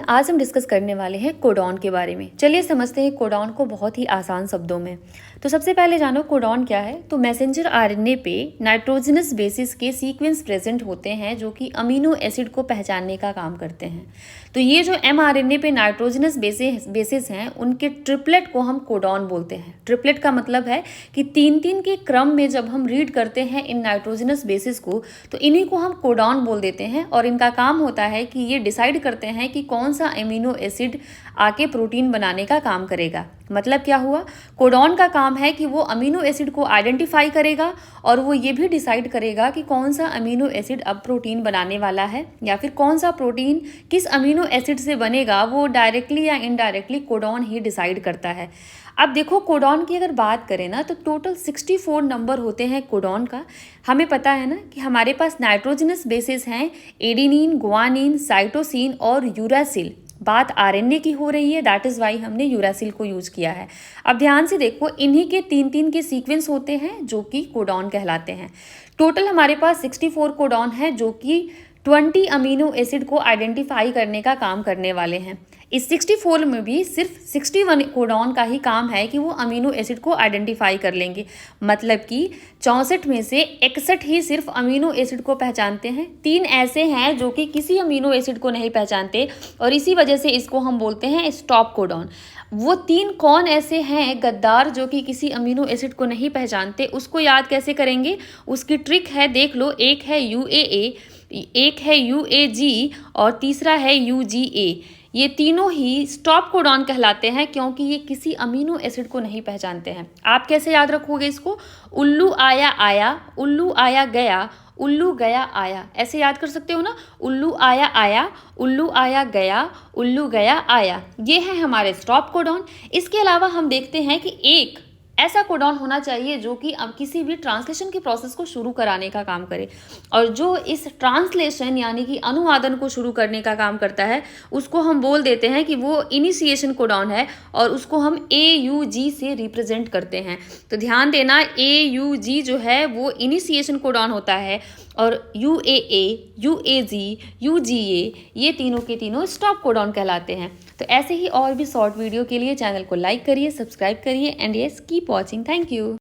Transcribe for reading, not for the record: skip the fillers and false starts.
आज हम डिस्कस करने वाले हैं कोडॉन के बारे में। चलिए समझते हैं कोडॉन को बहुत ही आसान शब्दों में। तो सबसे पहले जानो कोडॉन क्या है। तो मैसेंजर आरएनए पे नाइट्रोजनस बेसिस के सीक्वेंस प्रेजेंट होते हैं जो कि अमीनो एसिड को पहचानने का काम करते हैं। तो ये जो एमआरएनए पे नाइट्रोजनस बेसिस हैं उनके ट्रिपलेट को हम कोडॉन बोलते हैं। ट्रिपलेट का मतलब है कि 3-3 के क्रम में जब हम रीड करते हैं इन नाइट्रोजनस बेसिस को तो इन्हीं को हम कोडॉन बोल देते हैं। और इनका काम होता है कि ये डिसाइड करते हैं कि कौन सा एमिनो एसिड आके प्रोटीन बनाने का काम करेगा। मतलब क्या हुआ, कोडॉन का काम है कि वो अमीनो एसिड को आइडेंटिफाई करेगा और वो ये भी डिसाइड करेगा कि कौन सा अमीनो एसिड अब प्रोटीन बनाने वाला है या फिर कौन सा प्रोटीन किस अमीनो एसिड से बनेगा। वो डायरेक्टली या इनडायरेक्टली कोडॉन ही डिसाइड करता है। अब देखो कोडॉन की अगर बात करें ना तो टोटल 64 नंबर होते हैं कोडॉन का। हमें पता है ना कि हमारे पास नाइट्रोजनस बेसिस हैं एडेनिन, गुआनिन, साइटोसिन और यूरासिल। बात आरएनए की हो रही है, दैट इज़ वाई हमने यूरासिल को यूज़ किया है। अब ध्यान से देखो, इन्हीं के 3-3 के सीक्वेंस होते हैं जो कि कोडॉन कहलाते हैं। टोटल हमारे पास 64 कोडॉन है जो कि 20 अमीनो एसिड को आइडेंटिफाई करने का काम करने वाले हैं। इस 64 में भी सिर्फ 61 कोडॉन का ही काम है कि वो अमीनो एसिड को आइडेंटिफाई कर लेंगे। मतलब कि 64 में से 61 ही सिर्फ अमीनो एसिड को पहचानते हैं। 3 ऐसे हैं जो कि किसी अमीनो एसिड को नहीं पहचानते और इसी वजह से इसको हम बोलते हैं स्टॉप कोडॉन। वो 3 कौन ऐसे हैं गद्दार जो कि किसी अमीनो एसिड को नहीं पहचानते, उसको याद कैसे करेंगे, उसकी ट्रिक है, देख लो। एक है UAA, एक है UAG और तीसरा है UGA। ये तीनों ही स्टॉप कोडॉन कहलाते हैं क्योंकि ये किसी अमीनो एसिड को नहीं पहचानते हैं। आप कैसे याद रखोगे इसको, उल्लू आया आया, उल्लू आया गया, उल्लू गया आया, ऐसे याद कर सकते हो ना। उल्लू आया आया, उल्लू आया गया, उल्लू गया आया, ये है हमारे स्टॉप कोडॉन। इसके अलावा हम देखते हैं कि एक ऐसा कोडॉन होना चाहिए जो कि अब किसी भी ट्रांसलेशन की प्रोसेस को शुरू कराने का काम करे और जो इस ट्रांसलेशन यानी कि अनुवादन को शुरू करने का काम करता है उसको हम बोल देते हैं कि वो इनिशिएशन कोडॉन है और उसको हम AUG से रिप्रेजेंट करते हैं। तो ध्यान देना, AUG जो है वो इनिशिएशन कोडॉन होता है और UAA, UAG, UGA ये तीनों के तीनों स्टॉप कोडॉन कहलाते हैं। तो ऐसे ही और भी शॉर्ट वीडियो के लिए चैनल को लाइक करिए, सब्सक्राइब करिए and yes keep watching. Thank you.